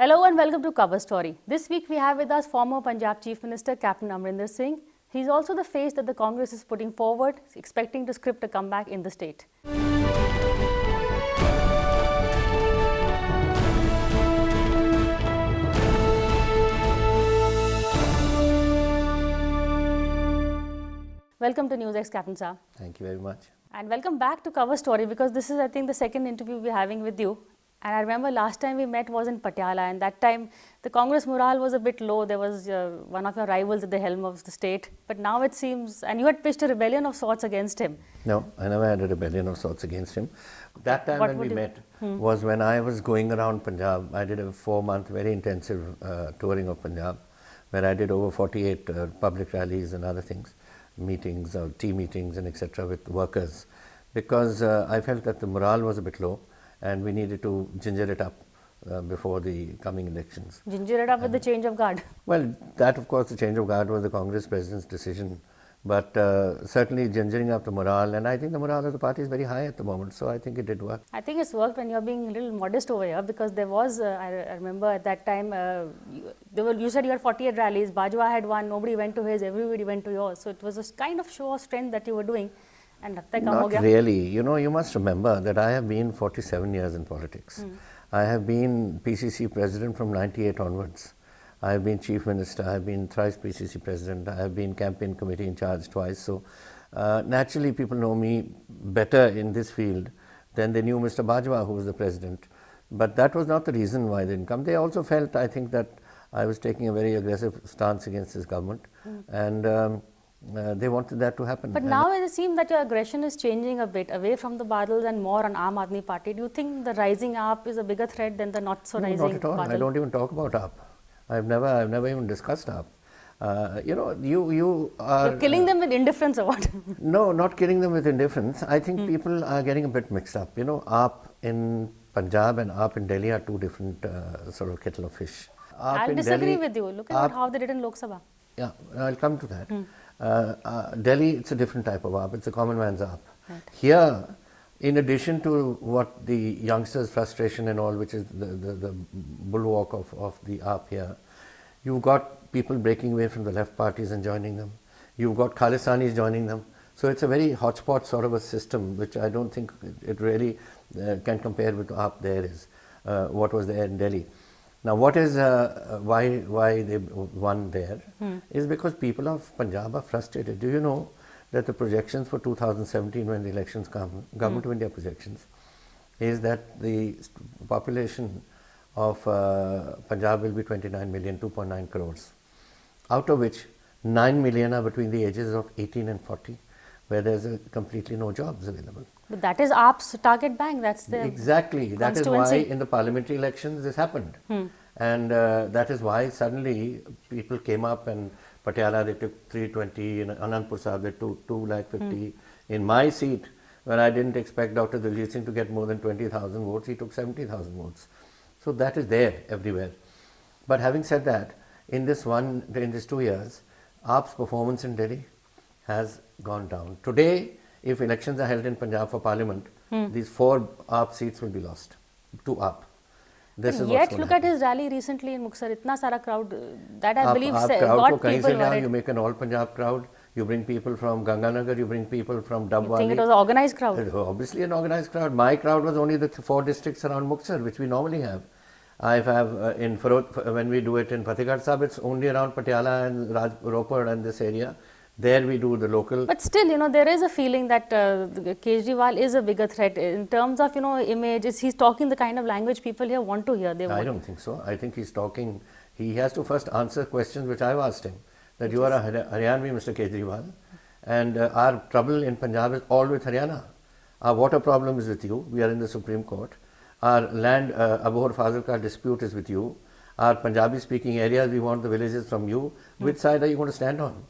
Hello and welcome to Cover Story. This week we have with us former Punjab Chief Minister Captain Amarinder Singh. He's also the face that the Congress is putting forward, expecting to script a comeback in the state. Welcome to NewsX, Captain Sir. Thank you very much. And welcome back to Cover Story, because this is, I think, the second interview we're having with you. And I remember last time we met was in Patiala, and that time the Congress morale was a bit low. There was one of your rivals at the helm of the state. But now it seems, and you had pitched a rebellion of sorts against him. No, I never had a rebellion of sorts against him. That time when we met was when I was going around Punjab. I did a 4-month very intensive touring of Punjab, where I did over 48 public rallies and other things, meetings, tea meetings and etc. with workers, because I felt that the morale was a bit low and we needed to ginger it up before the coming elections. Ginger it up with the change of guard. Well, that of course, the change of guard was the Congress President's decision, but certainly gingering up the morale, and I think the morale of the party is very high at the moment, so I think it did work. I think it's worked when you're being a little modest over here, because there was, I remember at that time, you said you had 48 rallies, Bajwa had one, nobody went to his, everybody went to yours, so it was a kind of show of strength that you were doing. And not really. You know, you must remember that I have been 47 years in politics. I have been PCC President from 98 onwards. I have been Chief Minister, I have been thrice PCC President, I have been Campaign Committee in charge twice. So naturally people know me better in this field than they knew Mr. Bajwa, who was the President. But that was not the reason why they didn't come. They also felt, I think, that I was taking a very aggressive stance against this government, and they wanted that to happen. But now it seems that your aggression is changing a bit, away from the Badals and more on Aam Aadmi Party. Do you think the rising AAP is a bigger threat than the not so rising Not at all. Badal? I don't even talk about AAP. I've never even discussed AAP. You know, you are... You're killing them with indifference or what? No, not killing them with indifference. I think people are getting a bit mixed up. You know, AAP in Punjab and AAP in Delhi are two different sort of kettle of fish. I'll disagree with you. Look at how they did in Lok Sabha. Yeah, I'll come to that. Delhi, it's a different type of AAP. It's a common man's AAP. Right. Here, in addition to what the youngsters' frustration and all, which is the bulwark of the AAP here, you've got people breaking away from the left parties and joining them. You've got Khalistanis joining them. So it's a very hotspot sort of a system, which I don't think it really can compare with AAP there is, what was there in Delhi. Now, what is why they won there is because people of Punjab are frustrated. Do you know that the projections for 2017, when the elections come, Government of India projections, is that the population of Punjab will be 29 million, 2.9 crores, out of which 9 million are between the ages of 18 and 40, where there's completely no jobs available. But that is AAP's target bank. That's the exactly. That is why in the parliamentary elections this happened. And that is why suddenly people came up, and Patiala they took 320, in Anandpur Sahib they took 250. In my seat, where I didn't expect Dr. Diljit Singh to get more than 20,000 votes, he took 70,000 votes. So that is there everywhere. But having said that, in this 2 years, AAP's performance in Delhi has gone down. Today, if elections are held in Punjab for Parliament, these 4 AAP seats will be lost to AAP. This but yet look at his rally recently in Muksar, itna sara crowd that I believe got people worried. You make an all Punjab crowd, you bring people from Ganganagar, you bring people from Dabwali. You think it was an organized crowd? It was obviously an organized crowd. My crowd was only the 4 districts around Muksar, which we normally have. I have in Farod, when we do it in Fatehgarh Sahib, it's only around Patiala and Ropar and this area. There we do the local. But still, you know, there is a feeling that Kejriwal is a bigger threat in terms of, you know, image. He's talking the kind of language people here want to hear. I don't think so. I think he's talking, he has to first answer questions which I've asked him. That you are a Haryanvi, Mr. Kejriwal, and our trouble in Punjab is all with Haryana. Our water problem is with you. We are in the Supreme Court. Our land, Abhor Fazilka dispute is with you. Our Punjabi speaking areas, we want the villages from you. Which side are you going to stand on?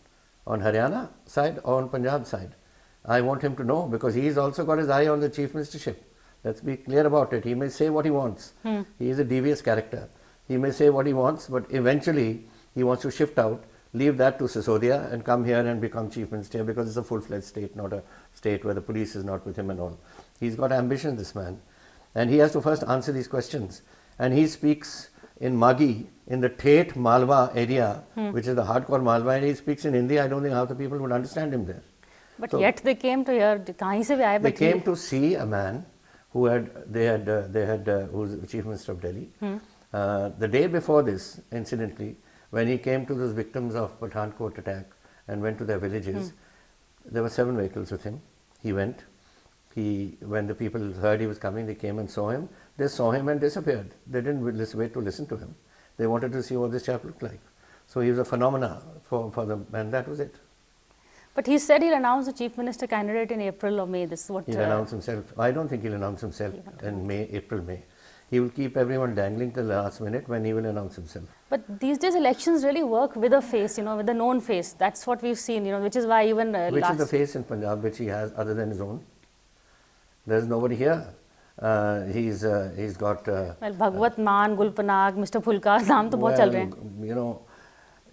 On Haryana side or on Punjab side? I want him to know, because he's also got his eye on the chief ministership. Let's be clear about it. He may say what he wants. He is a devious character. He may say what he wants, but eventually he wants to shift out, leave that to Sisodia and come here and become chief minister, because it's a full-fledged state, not a state where the police is not with him and all. He's got ambition, this man. And he has to first answer these questions. And he speaks in Maghi, in the Tate Malwa area, which is the hardcore Malwa, and he speaks in Hindi, I don't think half the people would understand him there. But yet they came to here. कहीं से भी आए? They came to see a man who who was the Chief Minister of Delhi. The day before this, incidentally, when he came to those victims of Pathankot attack and went to their villages, there were 7 vehicles with him. He went. When the people heard he was coming, they came and saw him. They saw him and disappeared. They didn't wait to listen to him. They wanted to see what this chap looked like. So he was a phenomena for them, and that was it. But he said he'll announce the Chief Minister candidate in April or May. This is what He'll announce himself. I don't think he'll announce himself in April, May. He will keep everyone dangling till the last minute when he will announce himself. But these days elections really work with a face, with a known face. That's what we've seen, which is why even which is the face in Punjab which he has other than his own? There's nobody here. He's got. Well, Bhagwat Maan, Gulpanag, Mr. Phulkar, naam to bahut chal rahe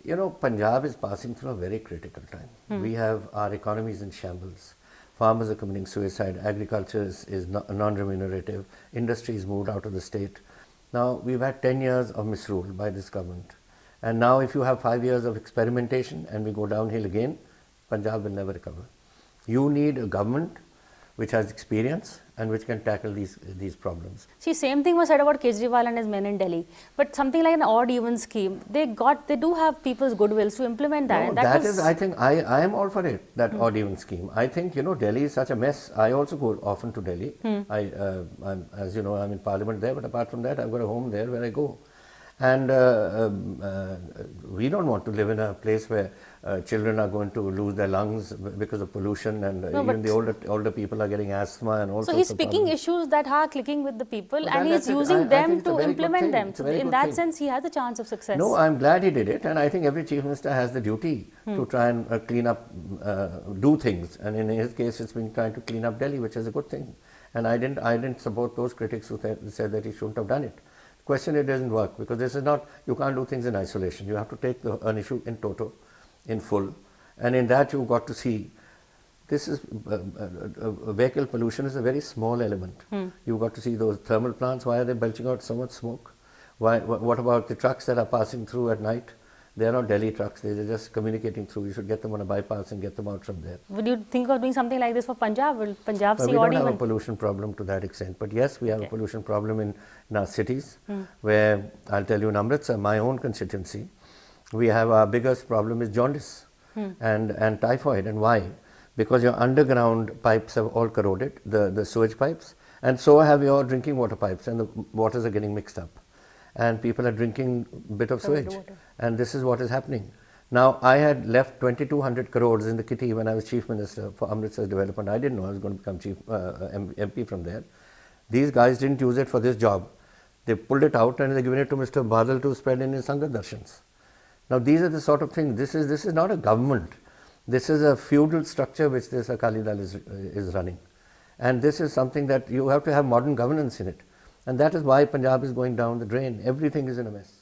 hain. Punjab is passing through a very critical time. We have our economies in shambles. Farmers are committing suicide. Agriculture is non-remunerative. Industries moved out of the state. Now, we've had 10 years of misrule by this government. And now if you have 5 years of experimentation and we go downhill again, Punjab will never recover. You need a government which has experience and which can tackle these problems. See, same thing was said about Kejriwal and his men in Delhi. But something like an odd-even scheme, they do have people's goodwills to implement that. No, I think, I am all for it, that odd-even scheme. I think, Delhi is such a mess. I also go often to Delhi. As you know, I'm in Parliament there, but apart from that, I've got a home there where I go. And we don't want to live in a place where children are going to lose their lungs because of pollution, and even the older people are getting asthma and all sorts of problems. So he's picking issues that are clicking with the people, and he's using them to implement them. So in that sense, he has a chance of success. No, I'm glad he did it, and I think every Chief Minister has the duty to try and clean up, do things. And in his case, it's been trying to clean up Delhi, which is a good thing. And I didn't support those critics who said that he shouldn't have done it. Question, it doesn't work, because this is not, you can't do things in isolation. You have to take an issue in toto, in full, and in that you've got to see, this is vehicle pollution is a very small element. You've got to see those thermal plants, why are they belching out so much smoke? What about the trucks that are passing through at night? They are not Delhi trucks, they're just communicating through. You should get them on a bypass and get them out from there. Would you think of doing something like this for Punjab? Will Punjab see we don't have a pollution problem to that extent. But yes, we have a pollution problem in our cities, where I'll tell you in Amritsar, my own constituency, we have our biggest problem is jaundice and typhoid. And why? Because your underground pipes have all corroded, the sewage pipes, and so have your drinking water pipes, and the waters are getting mixed up. And people are drinking a bit of sewage, and this is what is happening. Now, I had left 2200 crores in the kitty when I was Chief Minister for Amritsar's development. I didn't know I was going to become MP from there. These guys didn't use it for this job. They pulled it out and they given it to Mr. Badals to spread in his Sangat Darshans. Now, these are the sort of things. This is not a government. This is a feudal structure which this Akali Dal is running. And this is something that you have to have modern governance in it. And that is why Punjab is going down the drain. Everything is in a mess.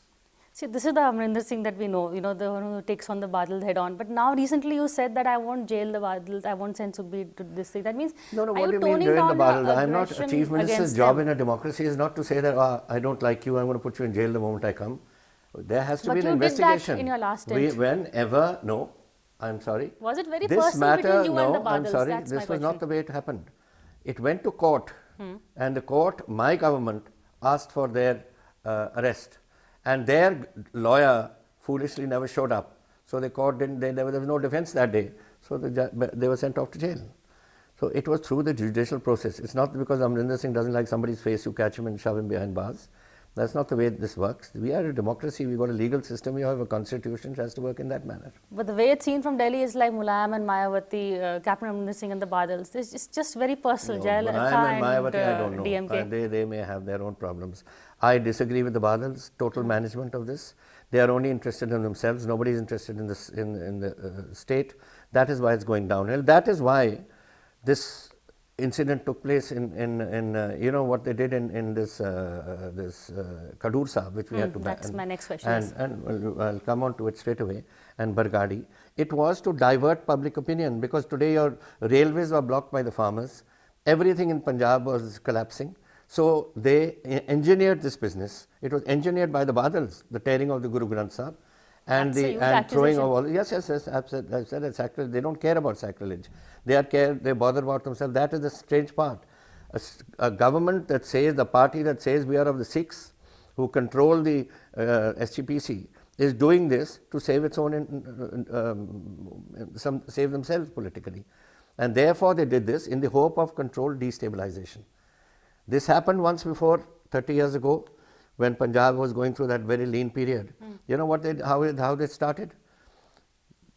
See, this is the Amarinder Singh that we know, the one who takes on the Badals head on. But now recently you said that I won't jail the Badals, I won't send Sukhbir to this thing. That means, no, what do you mean jail the Badals? I'm not, a Chief Minister's job in a democracy is not to say that, I don't like you, I'm going to put you in jail the moment I come. There has to be an investigation. But you did that in your last stint. No, I'm sorry. Was it very personal between you and the Badals? I'm sorry, this was not the way it happened. It went to court, and the court, my government, asked for their arrest. And their lawyer foolishly never showed up. So the court there was no defense that day. So they were sent off to jail. So it was through the judicial process. It's not because Amarinder Singh doesn't like somebody's face, you catch him and shove him behind bars. That's not the way this works. We are a democracy, we've got a legal system, we have a constitution, it has to work in that manner. But the way it's seen from Delhi is like Mulayam and Mayawati, Captain Amarinder Singh and the Badals. It's just very personal. Mulayam and Mayawati, I don't know. DMK. They may have their own problems. I disagree with the Badals, total management of this. They are only interested in themselves. Nobody is interested in the state. That is why it's going downhill. That is why this incident took place in what they did in this Kadur Sahib, which we had to ban. That's my next question. And I'll come on to it straight away. And Bargadi. It was to divert public opinion, because today your railways were blocked by the farmers. Everything in Punjab was collapsing. So they engineered this business. It was engineered by the Badals, the tearing of the Guru Granth Sahib, and throwing of all. Yes, I've said it's sacrilege. They don't care about sacrilege. They bother about themselves. That is the strange part. A government that says, the party that says we are of the Sikhs, who control the SGPC, is doing this to save its own, save themselves politically. And therefore they did this in the hope of controlled destabilization. This happened once before, 30 years ago, when Punjab was going through that very lean period. You know what how they started?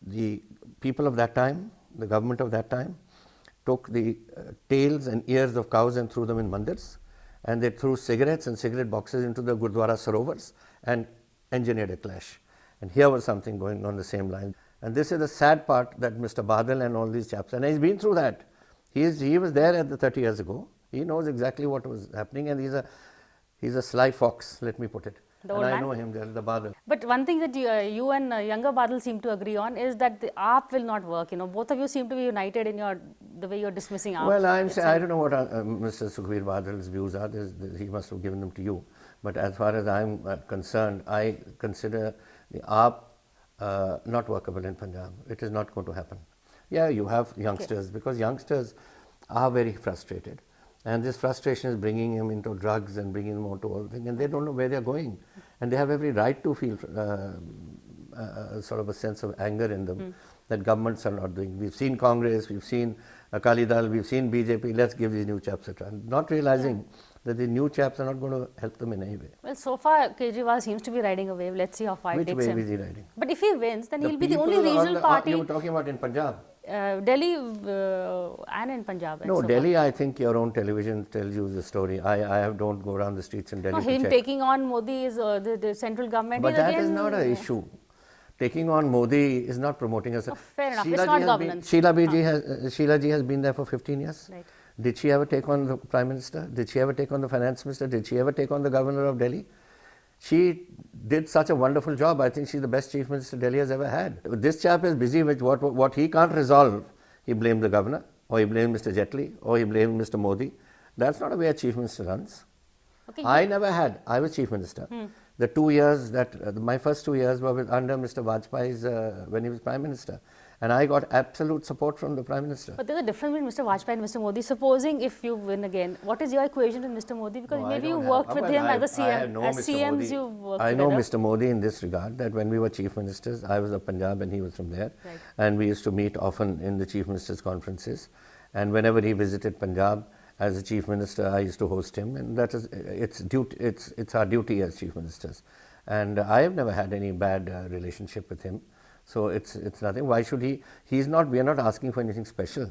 The people of that time, the government of that time, took the tails and ears of cows and threw them in mandirs, and they threw cigarettes and cigarette boxes into the Gurdwara Sarovars and engineered a clash. And here was something going on the same line. And this is the sad part, that Mr. Badal and all these chaps, and he's been through that. He was there at the 30 years ago. He knows exactly what was happening, and he's a sly fox, let me put it. The and old I man? know him, the Badal. But one thing that you and younger Badal seem to agree on is that the AAP will not work. Both of you seem to be united in the way you're dismissing AAP. Well, I don't know what Mr. Sukhbir Badal's views are. He must have given them to you. But as far as I'm concerned, I consider the AAP not workable in Punjab. It is not going to happen. Yeah, you have youngsters, because youngsters are very frustrated. And this frustration is bringing them into drugs and bringing them onto all things, and they don't know where they're going. And they have every right to feel sort of a sense of anger in them that governments are not doing. We've seen Congress, we've seen Akali Dal, we've seen BJP, let's give these new chaps a try. Not realizing that the new chaps are not going to help them in any way. Well, so far Kejriwal seems to be riding a wave. Let's see how far it Which takes wave him. is he riding? But if he wins, then he'll be the people only regional party. You were talking about in Punjab? Delhi and in Punjab. No, Delhi, I think your own television tells you the story. I don't go around the streets in Delhi No, to him check. taking on Modi is the central government. But is that again, is not an issue. Taking on Modi is not promoting us. Fair enough, it's not governance. Sheila ji has been there for 15 years. Right. Did she ever take on the Prime Minister? Did she ever take on the Finance Minister? Did she ever take on the Governor of Delhi? She did such a wonderful job. I think she's the best Chief Minister Delhi has ever had. This chap is busy with what he can't resolve. He blamed the Governor, or he blamed Mr. Jaitley, or he blamed Mr. Modi. That's not a way a Chief Minister runs. Okay, I was Chief Minister. The 2 years my first 2 years were under Mr. Vajpayee's, when he was Prime Minister. And I got absolute support from the Prime Minister. But there's a difference between Mr. Vajpayee and Mr. Modi. Supposing if you win again, what is your equation with Mr. Modi? Because maybe you worked with him as a CM. As CMs you worked I know together. Mr. Modi in this regard, that when we were Chief Ministers, I was of Punjab and he was from there. Right. And we used to meet often in the Chief Ministers' conferences. And whenever he visited Punjab, as a Chief Minister, I used to host him. And that is, it's our duty as Chief Ministers. And I have never had any bad relationship with him. So it's nothing. Why should he? We are not asking for anything special.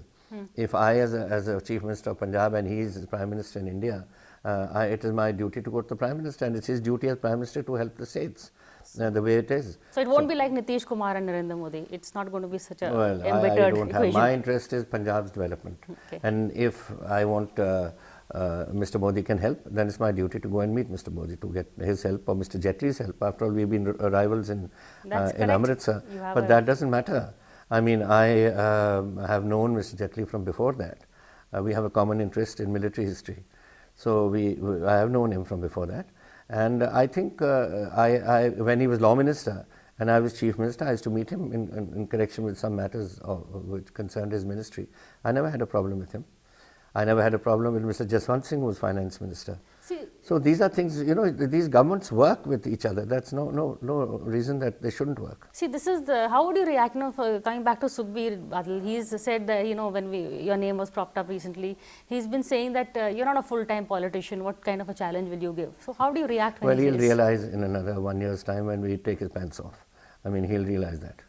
If I, as a Chief Minister of Punjab, and he is Prime Minister in India, it is my duty to go to the Prime Minister, and it's his duty as Prime Minister to help the states the way it is. So it won't be like Nitish Kumar and Narendra Modi. It's not going to be such a embittered I don't equation. have. My interest is Punjab's development. Okay. And if I want Mr. Modi can help, then it's my duty to go and meet Mr. Modi to get his help or Mr. Jaitley's help. After all, we've been rivals in Amritsar. But that doesn't matter. I mean, I have known Mr. Jaitley from before that. We have a common interest in military history. So I have known him from before that. And I think when he was Law Minister and I was Chief Minister, I used to meet him in connection with some matters which concerned his ministry. I never had a problem with him. I never had a problem with Mr. Jaswant Singh, who was Finance Minister. So these are things, these governments work with each other. That's no reason that they shouldn't work. See, this is how would you react, for coming back to Sukhbir Badal? He's said that, when your name was propped up recently, he's been saying that you're not a full-time politician. What kind of a challenge will you give? So how do you react when he'll realize in another 1 year's time when we take his pants off. I mean, he'll realize that.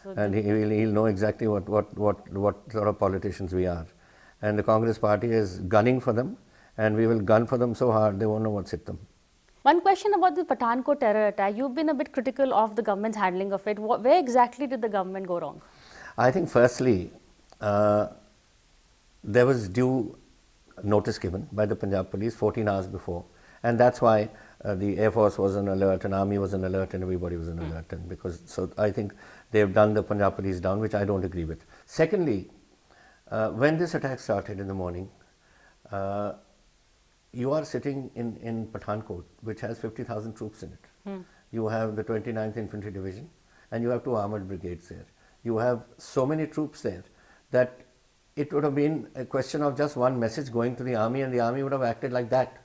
So and he'll know exactly what sort of politicians we are. And the Congress party is gunning for them, and we will gun for them so hard they won't know what's hit them. One question about the Pathankot terror attack. You've been a bit critical of the government's handling of it. Where exactly did the government go wrong? I think firstly, there was due notice given by the Punjab police 14 hours before, and that's why the Air Force was on alert and Army was on alert and everybody was on alert. And so I think they've done the Punjab police down, which I don't agree with. Secondly, when this attack started in the morning, you are sitting in Pathankot, which has 50,000 troops in it. You have the 29th Infantry Division, and you have 2 armored brigades there. You have so many troops there that it would have been a question of just one message going to the army, and the army would have acted like that.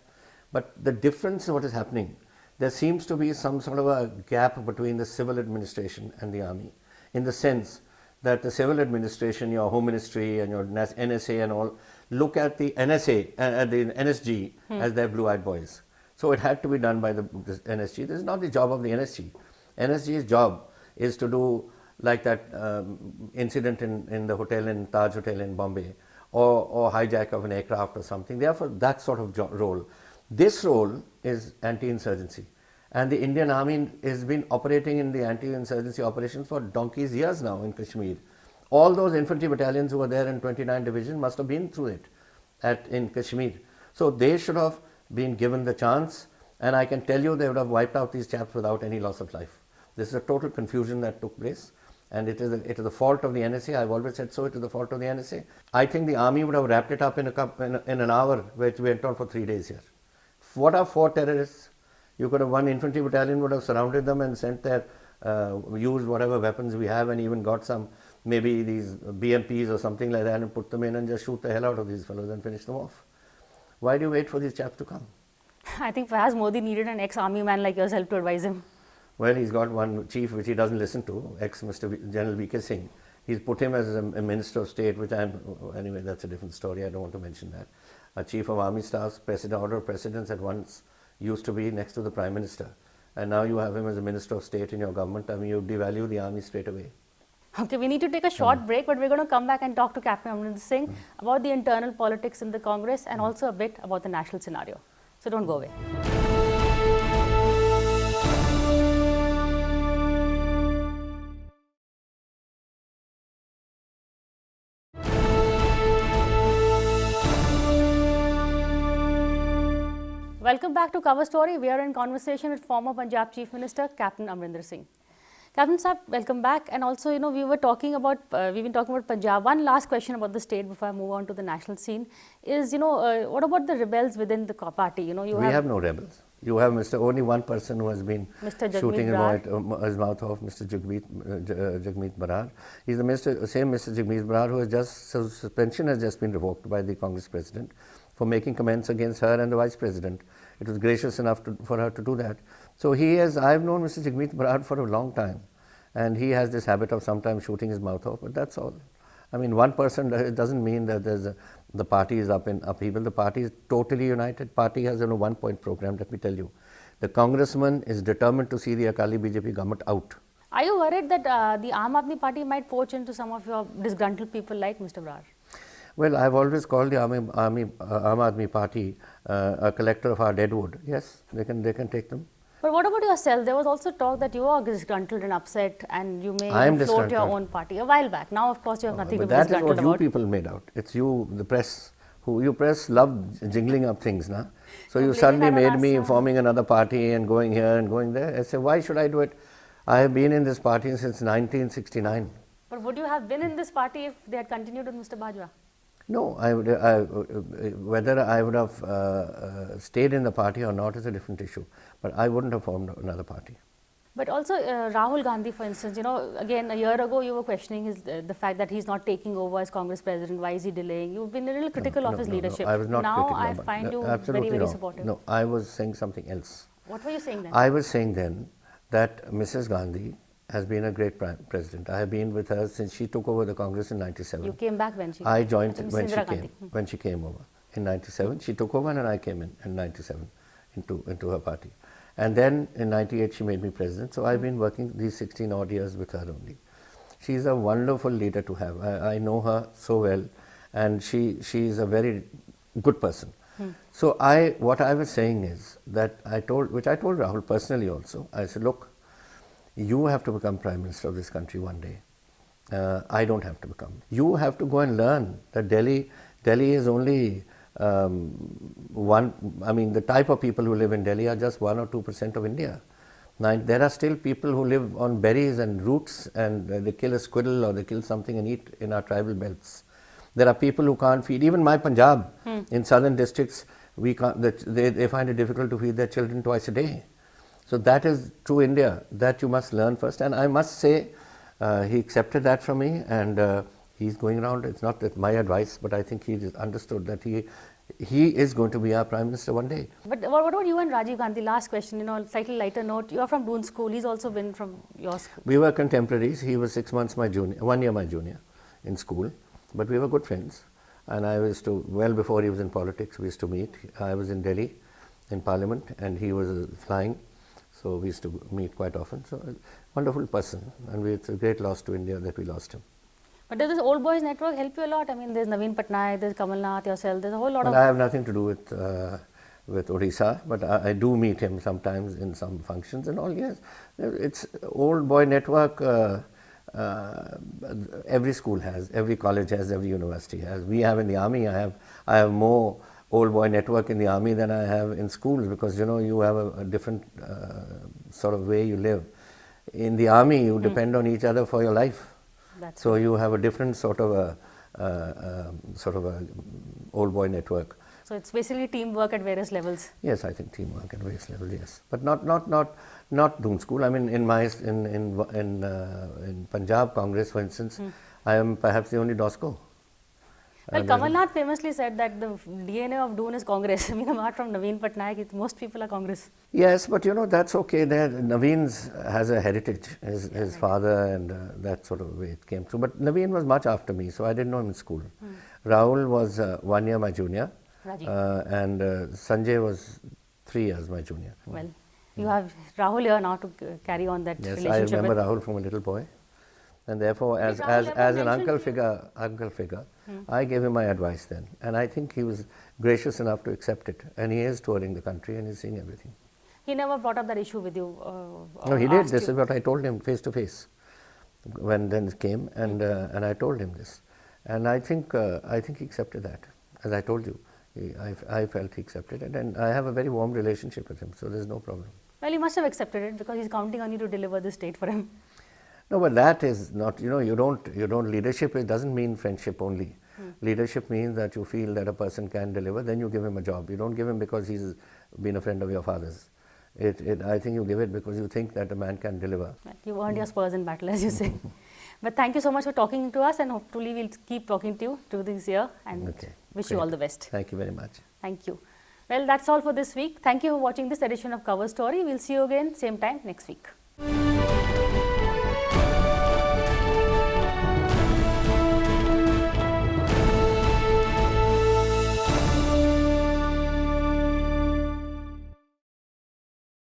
But the difference in what is happening, there seems to be some sort of a gap between the civil administration and the army, in the sense that the civil administration, your Home Ministry and your NSA and all, look at the NSA, the NSG as their blue-eyed boys. So it had to be done by the NSG. This is not the job of the NSG. NSG's job is to do like that incident in the hotel, in Taj Hotel in Bombay, or hijack of an aircraft or something. They are for that sort of role. This role is anti-insurgency. And the Indian Army has been operating in the anti-insurgency operations for donkey's years now in Kashmir. All those infantry battalions who were there in 29 Division must have been through it in Kashmir. So they should have been given the chance, and I can tell you they would have wiped out these chaps without any loss of life. This is a total confusion that took place, and it is the fault of the NSA. I've always said so. It is the fault of the NSA. I think the army would have wrapped it up in an hour, which went on for 3 days here. What are 4 terrorists? You could have, one infantry battalion would have surrounded them and sent their, used whatever weapons we have, and even got some, maybe these BMPs or something like that, and put them in and just shoot the hell out of these fellows and finish them off. Why do you wait for these chaps to come? I think perhaps Modi needed an ex-army man like yourself to advise him. Well, he's got one chief which he doesn't listen to, ex-Mr. General V.K. Singh. He's put him as a Minister of State, which anyway, that's a different story. I don't want to mention that. A Chief of Army Staff's Order of Precedence at once used to be next to the Prime Minister. And now you have him as a Minister of State in your government. I mean, you devalue the army straight away. Okay, we need to take a short break, but we're going to come back and talk to Captain Amarinder Singh about the internal politics in the Congress and also a bit about the national scenario. So don't go away. Welcome back to Cover Story. We are in conversation with former Punjab Chief Minister Captain Amarinder Singh. Captain Saab, welcome back. And also, we were talking about, we've been talking about Punjab. One last question about the state before I move on to the national scene is, what about the rebels within the party? We have no rebels. You have only one person who has been shooting his mouth off, Mr. Jagmeet Brar. He's the same Mr. Jagmeet Brar who has suspension has just been revoked by the Congress President for making comments against her and the Vice President. It was gracious enough for her to do that. So I've known Mr. Jagmeet Brar for a long time, and he has this habit of sometimes shooting his mouth off, but that's all. I mean, one person, it doesn't mean that the party is up in upheaval. The party is totally united. Party has a 1-point program, let me tell you. The congressman is determined to see the Akali BJP government out. Are you worried that the Aam Aadmi Party might poach into some of your disgruntled people like Mr. Brar? Well, I've always called the Aam Aadmi Party a collector of our deadwood. Yes, they can take them. But what about yourself? There was also talk that you are disgruntled and upset and you may float your own party a while back. Now, of course, you have nothing to be disgruntled about. That is what you people made out. It's you, the press. You press love jingling up things, na? So you suddenly made me forming another party and going here and going there. I said, why should I do it? I have been in this party since 1969. But would you have been in this party if they had continued with Mr. Bajwa? No, whether I would have stayed in the party or not is a different issue. But I wouldn't have formed another party. But also Rahul Gandhi, for instance, again, a year ago you were questioning the fact that he's not taking over as Congress president. Why is he delaying? You've been a little critical of his leadership. I was not now critical. I find you very, very supportive. No, I was saying something else. What were you saying then? I was saying then that Mrs. Gandhi has been a great president. I have been with her since she took over the Congress in 97. You came back when she I joined when she came over in 97. She took over and I came in 97 into her party. And then in 98 she made me president. So I've been working these 16 odd years with her only. She's a wonderful leader to have. I know her so well, and she is a very good person. So what I was saying is that which I told Rahul personally also. I said, look, you have to become Prime Minister of this country one day. I don't have to become. You have to go and learn that Delhi is only the type of people who live in Delhi are just 1 or 2% of India. Now, there are still people who live on berries and roots, and they kill a squirrel or they kill something and eat in our tribal belts. There are people who can't feed. Even my Punjab in southern districts, We can't, they find it difficult to feed their children twice a day. So that is true India, that you must learn first. And I must say, he accepted that from me, and he's going around. It's not that my advice, but I think he just understood that he is going to be our Prime Minister one day. But what about you and Rajiv Gandhi? Last question, slightly lighter note. You are from Doon School. He's also been from your school. We were contemporaries. He was 6 months my junior, 1 year my junior in school, but we were good friends. And I used to, well before he was in politics, we used to meet. I was in Delhi in Parliament, and he was flying. So we used to meet quite often. So a wonderful person, and it's a great loss to India that we lost him. But does this old boys network help you a lot? I mean, there's Naveen Patnaik, there's Kamal Nath, yourself, there's a whole lot of... I have nothing to do with Odisha, but I do meet him sometimes in some functions and all. Yes, it's old boy network. Every school has, every college has, every university has. We have in the army. I have more old boy network in the army than I have in schools, because you have a different sort of way you live. In the army, you depend on each other for your life. So you have a different sort of a old boy network. So it's basically teamwork at various levels. Yes, I think teamwork at various levels. Yes, but not Doon School. I mean, in Punjab Congress, for instance, I am perhaps the only DOSCO. Well, Kamal Nath famously said that the DNA of Doon is Congress. I mean, apart from Naveen Patnaik, most people are Congress. Yes, but that's okay. Naveen's has a heritage, his father, and that sort of way it came through. But Naveen was much after me, so I didn't know him in school. Rahul was 1 year my junior, and Sanjay was 3 years my junior. Well, you have Rahul here now to carry on that relationship. Yes, I remember Rahul from a little boy. And therefore, as an uncle figure, I gave him my advice then. And I think he was gracious enough to accept it. And he is touring the country and he's seeing everything. He never brought up that issue with you? No, he did. This is what I told him face to face when then it came. And I told him this. And I think he accepted that. As I told you, I felt he accepted it. And I have a very warm relationship with him. So there's no problem. Well, he must have accepted it because he's counting on you to deliver this state for him. No, but that is not, you don't leadership, it doesn't mean friendship only. Leadership means that you feel that a person can deliver, then you give him a job. You don't give him because he's been a friend of your father's. I think you give it because you think that a man can deliver. You earned your spurs in battle, as you say. But thank you so much for talking to us, and hopefully we'll keep talking to you through this year, and wish you all the best. Thank you very much. Thank you. Well, that's all for this week. Thank you for watching this edition of Cover Story. We'll see you again same time next week.